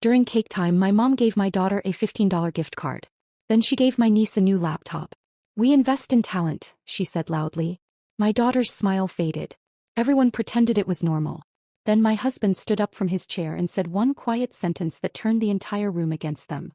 During cake time, my mom gave my daughter a $15 gift card. Then she gave my niece a new laptop. "We invest in talent," she said loudly. My daughter's smile faded. Everyone pretended it was normal. Then my husband stood up from his chair and said one quiet sentence that turned the entire room against them.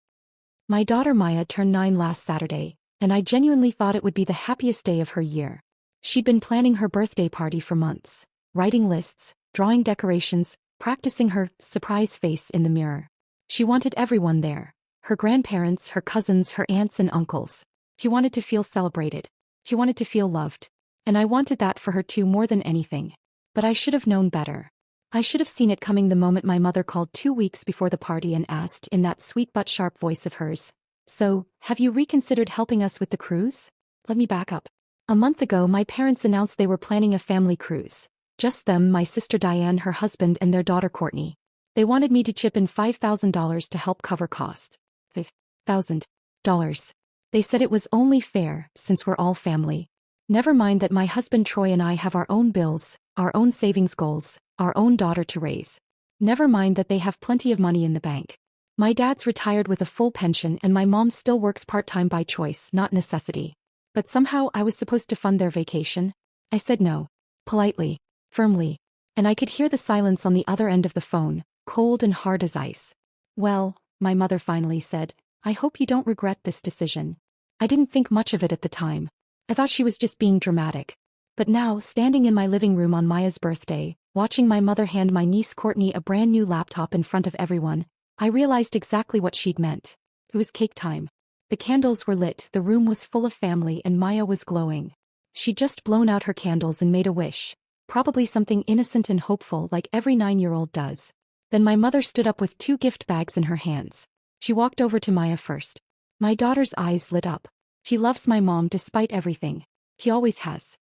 My daughter Maya turned 9 last Saturday, and I genuinely thought it would be the happiest day of her year. She'd been planning her birthday party for months, writing lists, drawing decorations, practicing her surprise face in the mirror. She wanted everyone there. Her grandparents, her cousins, her aunts and uncles. She wanted to feel celebrated. She wanted to feel loved. And I wanted that for her too more than anything. But I should have known better. I should have seen it coming the moment my mother called 2 weeks before the party and asked in that sweet but sharp voice of hers, "So, have you reconsidered helping us with the cruise?" Let me back up. A month ago my parents announced they were planning a family cruise. Just them, my sister Diane, her husband and their daughter Courtney. They wanted me to chip in $5,000 to help cover costs. $5,000. They said it was only fair, since we're all family. Never mind that my husband Troy and I have our own bills, our own savings goals, our own daughter to raise. Never mind that they have plenty of money in the bank. My dad's retired with a full pension and my mom still works part-time by choice, not necessity. But somehow I was supposed to fund their vacation. I said no. Politely. Firmly. And I could hear the silence on the other end of the phone, cold and hard as ice. "Well," my mother finally said, "I hope you don't regret this decision." I didn't think much of it at the time. I thought she was just being dramatic. But now, standing in my living room on Maya's birthday, watching my mother hand my niece Courtney a brand new laptop in front of everyone, I realized exactly what she'd meant. It was cake time. The candles were lit, the room was full of family and Maya was glowing. She'd just blown out her candles and made a wish. Probably something innocent and hopeful like every 9-year-old does. Then my mother stood up with 2 gift bags in her hands. She walked over to Maya first. My daughter's eyes lit up. She loves my mom despite everything. She always has.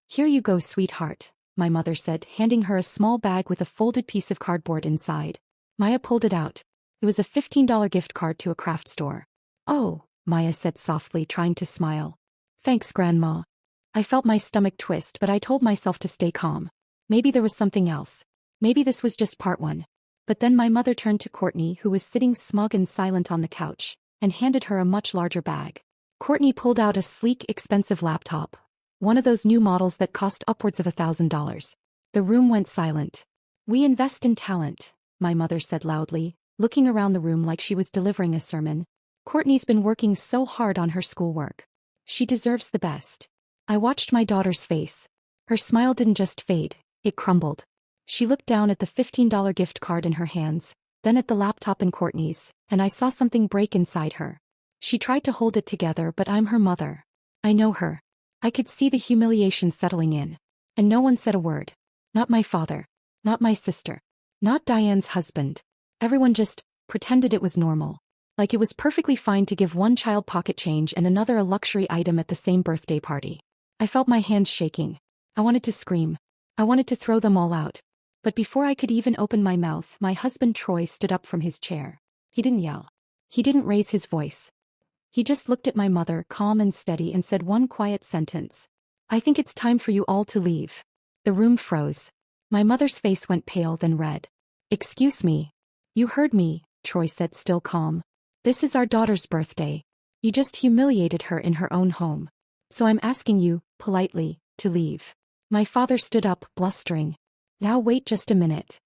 "Here you go, sweetheart," my mother said, handing her a small bag with a folded piece of cardboard inside. Maya pulled it out. It was a $15 gift card to a craft store. "Oh," Maya said softly, trying to smile. "Thanks, Grandma." I felt my stomach twist, but I told myself to stay calm. Maybe there was something else. Maybe this was just part 1. But then my mother turned to Courtney, who was sitting smug and silent on the couch, and handed her a much larger bag. Courtney pulled out a sleek, expensive laptop. One of those new models that cost upwards of $1,000. The room went silent. "We invest in talent," my mother said loudly, looking around the room like she was delivering a sermon. "Courtney's been working so hard on her schoolwork. She deserves the best." I watched my daughter's face. Her smile didn't just fade, it crumbled. She looked down at the $15 gift card in her hands, then at the laptop in Courtney's, and I saw something break inside her. She tried to hold it together, but I'm her mother. I know her. I could see the humiliation settling in. And no one said a word. Not my father. Not my sister. Not Diane's husband. Everyone just pretended it was normal. Like it was perfectly fine to give one child pocket change and another a luxury item at the same birthday party. I felt my hands shaking. I wanted to scream. I wanted to throw them all out. But before I could even open my mouth, my husband Troy stood up from his chair. He didn't yell. He didn't raise his voice. He just looked at my mother, calm and steady, and said one quiet sentence. "I think it's time for you all to leave." The room froze. My mother's face went pale, then red. "Excuse me." "You heard me," Troy said, still calm. "This is our daughter's birthday. You just humiliated her in her own home. So I'm asking you, politely, to leave." My father stood up, blustering. "Now wait just a minute."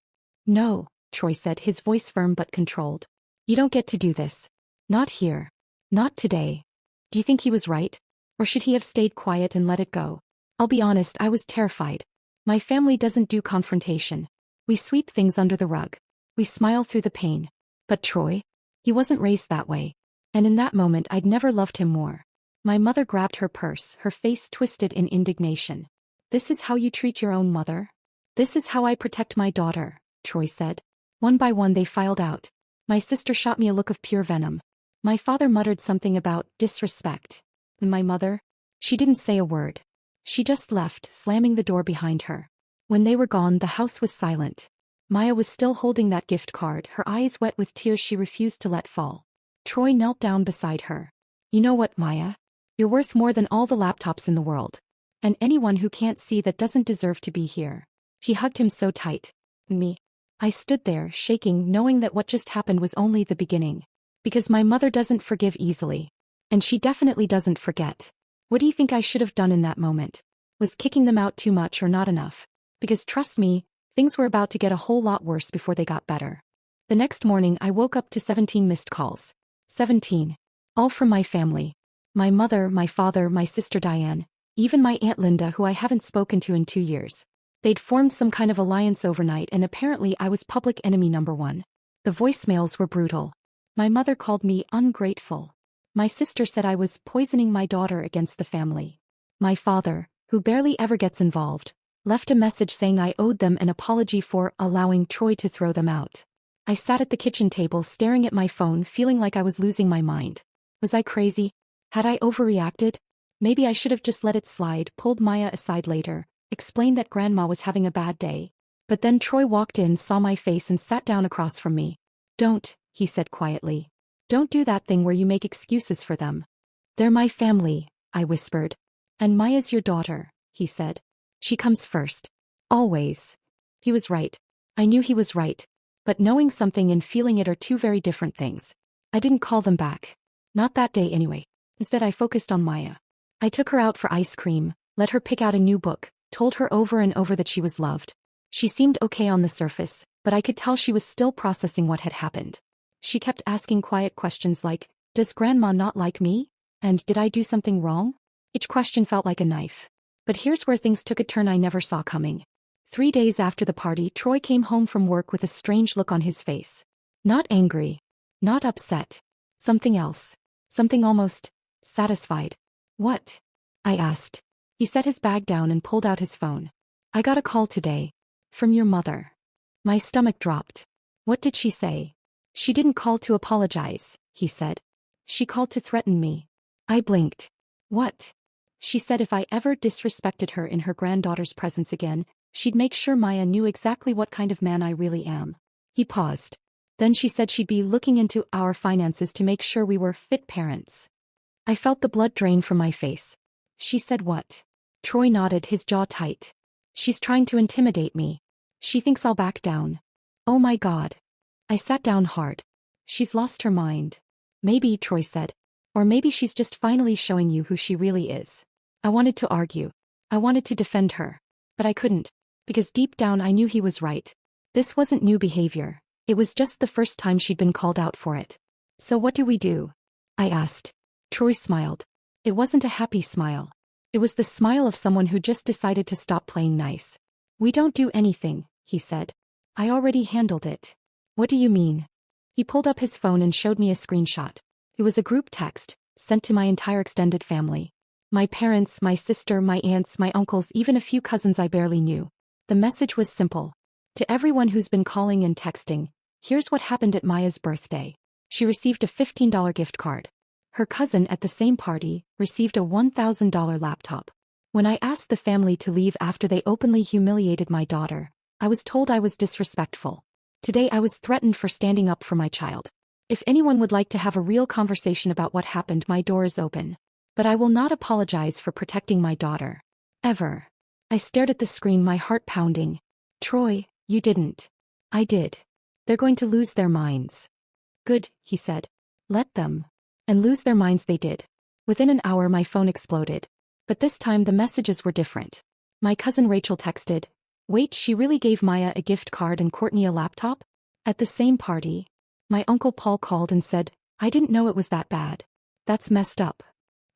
"No," Troy said, his voice firm but controlled. "You don't get to do this. Not here. Not today." Do you think he was right? Or should he have stayed quiet and let it go? I'll be honest, I was terrified. My family doesn't do confrontation. We sweep things under the rug. We smile through the pain. But Troy? He wasn't raised that way. And in that moment I'd never loved him more. My mother grabbed her purse, her face twisted in indignation. "This is how you treat your own mother?" "This is how I protect my daughter," Troy said. One by one they filed out. My sister shot me a look of pure venom. My father muttered something about disrespect. And my mother? She didn't say a word. She just left, slamming the door behind her. When they were gone, the house was silent. Maya was still holding that gift card, her eyes wet with tears she refused to let fall. Troy knelt down beside her. "You know what, Maya? You're worth more than all the laptops in the world. And anyone who can't see that doesn't deserve to be here." He hugged him so tight. "Me? I stood there, shaking, knowing that what just happened was only the beginning. Because my mother doesn't forgive easily. And she definitely doesn't forget. What do you think I should have done in that moment? Was kicking them out too much or not enough? Because trust me, things were about to get a whole lot worse before they got better. The next morning I woke up to 17 missed calls. 17. All from my family. My mother, my father, my sister Diane, even my Aunt Linda, who I haven't spoken to in 2 years. They'd formed some kind of alliance overnight, and apparently I was public enemy number one. The voicemails were brutal. My mother called me ungrateful. My sister said I was poisoning my daughter against the family. My father, who barely ever gets involved, left a message saying I owed them an apology for allowing Troy to throw them out. I sat at the kitchen table staring at my phone, feeling like I was losing my mind. Was I crazy? Had I overreacted? Maybe I should have just let it slide, pulled Maya aside later, explained that Grandma was having a bad day. But then Troy walked in, saw my face, and sat down across from me. Don't, he said quietly. Don't do that thing where you make excuses for them. They're my family, I whispered. And Maya's your daughter, he said. She comes first. Always. He was right. I knew he was right. But knowing something and feeling it are two very different things. I didn't call them back. Not that day anyway. Instead I focused on Maya. I took her out for ice cream, let her pick out a new book, told her over and over that she was loved. She seemed okay on the surface, but I could tell she was still processing what had happened. She kept asking quiet questions like, does Grandma not like me? And did I do something wrong? Each question felt like a knife. But here's where things took a turn I never saw coming. 3 days after the party, Troy came home from work with a strange look on his face. Not angry. Not upset. Something else. Something almost satisfied. What? I asked. He set his bag down and pulled out his phone. I got a call today. From your mother. My stomach dropped. What did she say? She didn't call to apologize, he said. She called to threaten me. I blinked. What? She said if I ever disrespected her in her granddaughter's presence again, she'd make sure Maya knew exactly what kind of man I really am. He paused. Then she said she'd be looking into our finances to make sure we were fit parents. I felt the blood drain from my face. She said what? Troy nodded, his jaw tight. She's trying to intimidate me. She thinks I'll back down. Oh my God. I sat down hard. She's lost her mind. Maybe, Troy said. Or maybe she's just finally showing you who she really is. I wanted to argue. I wanted to defend her. But I couldn't. Because deep down I knew he was right. This wasn't new behavior. It was just the first time she'd been called out for it. So what do we do? I asked. Troy smiled. It wasn't a happy smile. It was the smile of someone who just decided to stop playing nice. We don't do anything, he said. I already handled it. What do you mean? He pulled up his phone and showed me a screenshot. It was a group text, sent to my entire extended family. My parents, my sister, my aunts, my uncles, even a few cousins I barely knew. The message was simple. To everyone who's been calling and texting, here's what happened at Maya's birthday. She received a $15 gift card. Her cousin at the same party received a $1,000 laptop. When I asked the family to leave after they openly humiliated my daughter, I was told I was disrespectful. Today I was threatened for standing up for my child. If anyone would like to have a real conversation about what happened, my door is open. But I will not apologize for protecting my daughter. Ever. I stared at the screen, my heart pounding. Troy, you didn't. I did. They're going to lose their minds. Good, he said. Let them. And lose their minds they did. Within an hour my phone exploded. But this time the messages were different. My cousin Rachel texted, wait, she really gave Maya a gift card and Courtney a laptop? At the same party? My uncle Paul called and said, I didn't know it was that bad. That's messed up.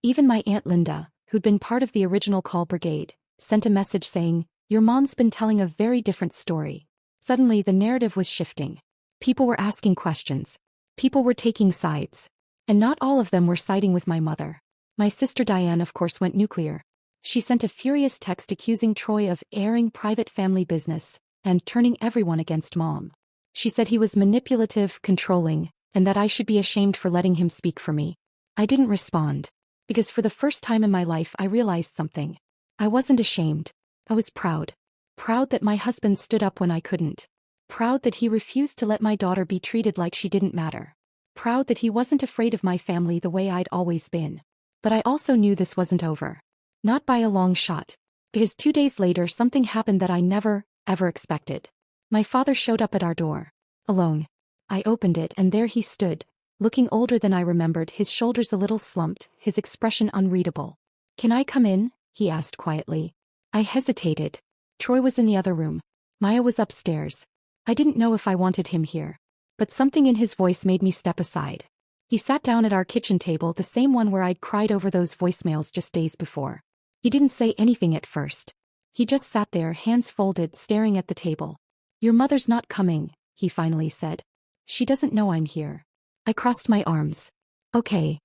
Even my Aunt Linda, who'd been part of the original call brigade, sent a message saying, your mom's been telling a very different story. Suddenly the narrative was shifting. People were asking questions. People were taking sides. And not all of them were siding with my mother. My sister Diane, of course, went nuclear. She sent a furious text accusing Troy of airing private family business and turning everyone against Mom. She said he was manipulative, controlling, and that I should be ashamed for letting him speak for me. I didn't respond. Because for the first time in my life I realized something. I wasn't ashamed. I was proud. Proud that my husband stood up when I couldn't. Proud that he refused to let my daughter be treated like she didn't matter. Proud that he wasn't afraid of my family the way I'd always been. But I also knew this wasn't over. Not by a long shot. Because 2 days later something happened that I never, ever expected. My father showed up at our door. Alone. I opened it and there he stood, looking older than I remembered, his shoulders a little slumped, his expression unreadable. "Can I come in?" he asked quietly. I hesitated. Troy was in the other room. Maya was upstairs. I didn't know if I wanted him here. But something in his voice made me step aside. He sat down at our kitchen table, the same one where I'd cried over those voicemails just days before. He didn't say anything at first. He just sat there, hands folded, staring at the table. "Your mother's not coming," he finally said. "She doesn't know I'm here." I crossed my arms. "Okay."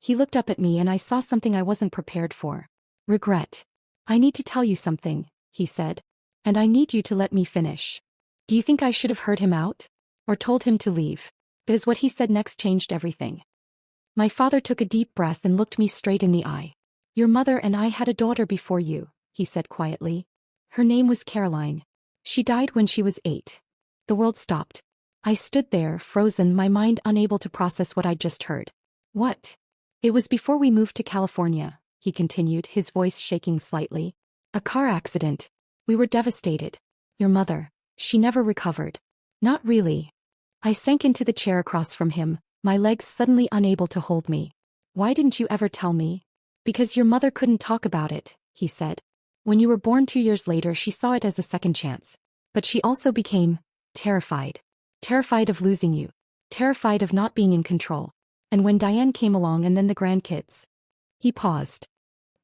He looked up at me and I saw something I wasn't prepared for. Regret. "I need to tell you something," he said. "And I need you to let me finish." Do you think I should have heard him out? Or told him to leave? Because what he said next changed everything. My father took a deep breath and looked me straight in the eye. "Your mother and I had a daughter before you," he said quietly. "Her name was Caroline. She died when she was 8. The world stopped. I stood there, frozen, my mind unable to process what I'd just heard. "What?" "It was before we moved to California," he continued, his voice shaking slightly. "A car accident. We were devastated. Your mother, she never recovered." "Not really." I sank into the chair across from him, my legs suddenly unable to hold me. "Why didn't you ever tell me?" "Because your mother couldn't talk about it," he said. "When you were born 2 years later, she saw it as a second chance. But she also became terrified. Terrified of losing you. Terrified of not being in control. And when Diane came along and then the grandkids." He paused.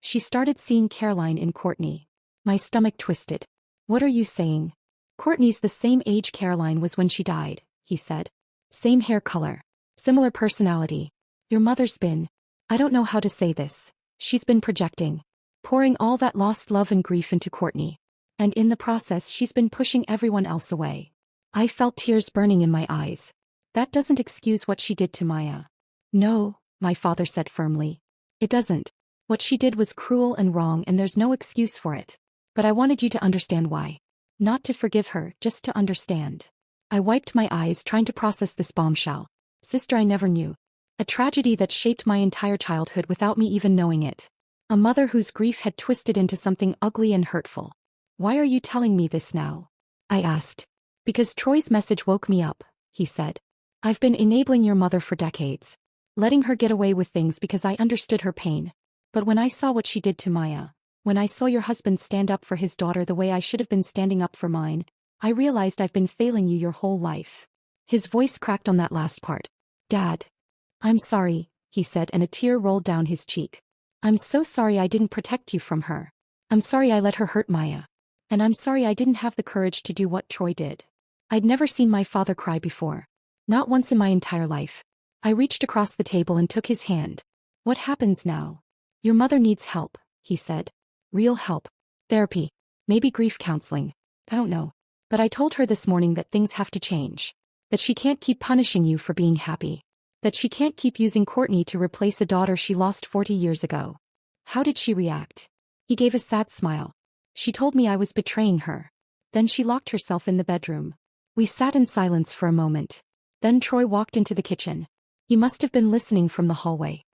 "She started seeing Caroline in Courtney." My stomach twisted. "What are you saying?" "Courtney's the same age Caroline was when she died," he said. "Same hair color. Similar personality. Your mother's been, I don't know how to say this, she's been projecting. Pouring all that lost love and grief into Courtney. And in the process she's been pushing everyone else away." I felt tears burning in my eyes. "That doesn't excuse what she did to Maya." "No," my father said firmly. "It doesn't. What she did was cruel and wrong and there's no excuse for it. But I wanted you to understand why. Not to forgive her, just to understand." I wiped my eyes, trying to process this bombshell. Sister I never knew. A tragedy that shaped my entire childhood without me even knowing it. A mother whose grief had twisted into something ugly and hurtful. "Why are you telling me this now?" I asked. "Because Troy's message woke me up," he said. "I've been enabling your mother for decades. Letting her get away with things because I understood her pain. But when I saw what she did to Maya, when I saw your husband stand up for his daughter the way I should have been standing up for mine, I realized I've been failing you your whole life." His voice cracked on that last part. "Dad. I'm sorry," he said, and a tear rolled down his cheek. "I'm so sorry I didn't protect you from her. I'm sorry I let her hurt Maya. And I'm sorry I didn't have the courage to do what Troy did." I'd never seen my father cry before. Not once in my entire life. I reached across the table and took his hand. "What happens now?" "Your mother needs help," he said. "Real help. Therapy. Maybe grief counseling. I don't know. But I told her this morning that things have to change. That she can't keep punishing you for being happy. That she can't keep using Courtney to replace a daughter she lost 40 years ago." "How did she react?" He gave a sad smile. "She told me I was betraying her. Then she locked herself in the bedroom." We sat in silence for a moment. Then Troy walked into the kitchen. He must have been listening from the hallway.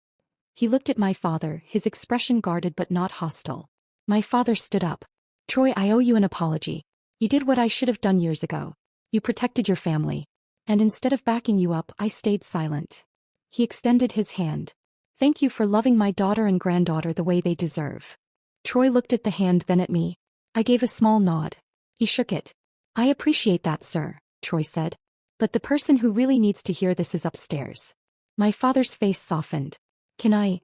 He looked at my father, his expression guarded but not hostile. My father stood up. "Troy, I owe you an apology. You did what I should have done years ago. You protected your family. And instead of backing you up, I stayed silent." He extended his hand. "Thank you for loving my daughter and granddaughter the way they deserve." Troy looked at the hand, then at me. I gave a small nod. He shook it. "I appreciate that, sir," Troy said. "But the person who really needs to hear this is upstairs." My father's face softened. Can I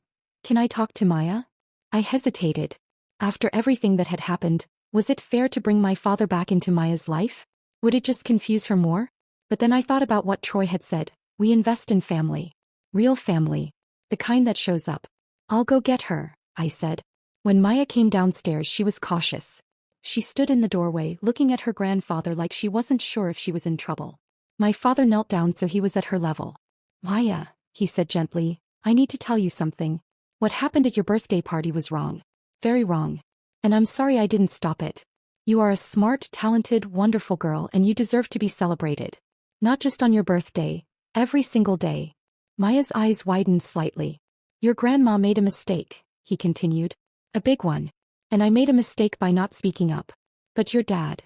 talk to Maya?" I hesitated. After everything that had happened, was it fair to bring my father back into Maya's life? Would it just confuse her more? But then I thought about what Troy had said. We invest in family. Real family. The kind that shows up. "I'll go get her," I said. When Maya came downstairs, she was cautious. She stood in the doorway, looking at her grandfather like she wasn't sure if she was in trouble. My father knelt down so he was at her level. "Maya," he said gently, "I need to tell you something. What happened at your birthday party was wrong. Very wrong. And I'm sorry I didn't stop it. You are a smart, talented, wonderful girl and you deserve to be celebrated. Not just on your birthday. Every single day." Maya's eyes widened slightly. "Your grandma made a mistake," he continued. "A big one. And I made a mistake by not speaking up. But your dad."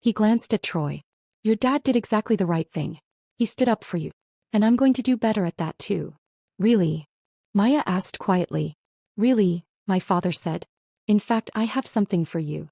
He glanced at Troy. Your dad did exactly the right thing. He stood up for you. And I'm going to do better at that too. Really? Maya asked quietly. Really, my father said. In fact, I have something for you.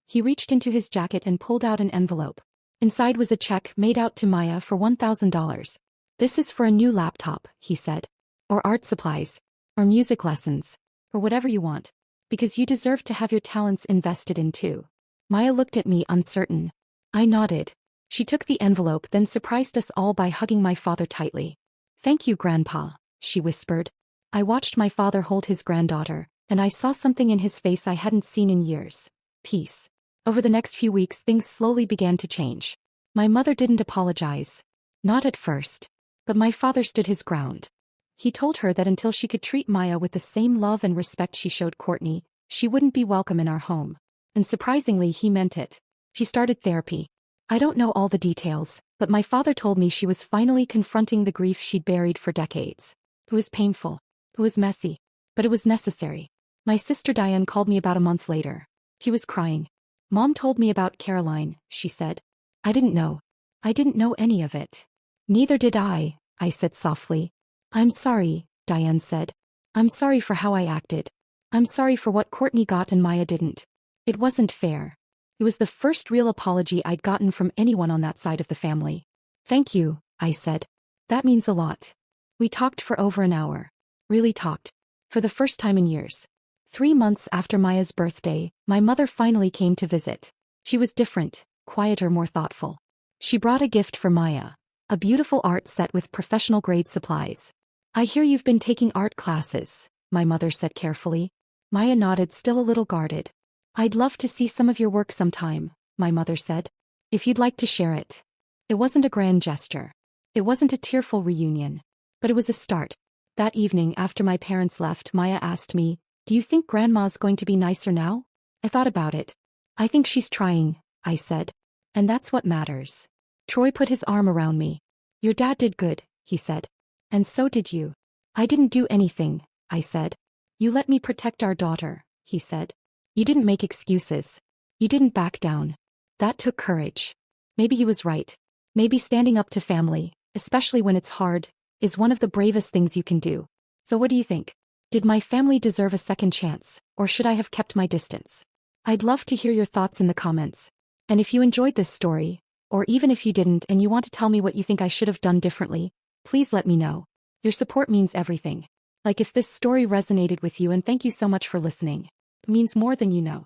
He reached into his jacket and pulled out an envelope. Inside was a check made out to Maya for $1,000. This is for a new laptop, he said. Or art supplies. Or music lessons. Or whatever you want. Because you deserve to have your talents invested in too. Maya looked at me uncertain. I nodded. She took the envelope then surprised us all by hugging my father tightly. Thank you, Grandpa, she whispered. I watched my father hold his granddaughter, and I saw something in his face I hadn't seen in years. Peace. Over the next few weeks things slowly began to change. My mother didn't apologize. Not at first. But my father stood his ground. He told her that until she could treat Maya with the same love and respect she showed Courtney, she wouldn't be welcome in our home. And surprisingly he meant it. She started therapy. I don't know all the details, but my father told me she was finally confronting the grief she'd buried for decades. It was painful. It was messy. But it was necessary. My sister Diane called me about a month later. She was crying. Mom told me about Caroline, she said. I didn't know. I didn't know any of it. Neither did I said softly. I'm sorry, Diane said. I'm sorry for how I acted. I'm sorry for what Courtney got and Maya didn't. It wasn't fair. It was the first real apology I'd gotten from anyone on that side of the family. Thank you, I said. That means a lot. We talked for over an hour. Really talked. For the first time in years. 3 months after Maya's birthday, my mother finally came to visit. She was different, quieter, more thoughtful. She brought a gift for Maya. A beautiful art set with professional-grade supplies. I hear you've been taking art classes, my mother said carefully. Maya nodded, still a little guarded. I'd love to see some of your work sometime, my mother said. If you'd like to share it. It wasn't a grand gesture. It wasn't a tearful reunion. But it was a start. That evening after my parents left, Maya asked me, do you think Grandma's going to be nicer now? I thought about it. I think she's trying, I said. And that's what matters. Troy put his arm around me. Your dad did good, he said. And so did you. I didn't do anything, I said. You let me protect our daughter, he said. You didn't make excuses. You didn't back down. That took courage. Maybe he was right. Maybe standing up to family, especially when it's hard, is one of the bravest things you can do. So what do you think? Did my family deserve a second chance, or should I have kept my distance? I'd love to hear your thoughts in the comments. And if you enjoyed this story, or even if you didn't and you want to tell me what you think I should have done differently, please let me know. Your support means everything. Like if this story resonated with you, and thank you so much for listening. It means more than you know.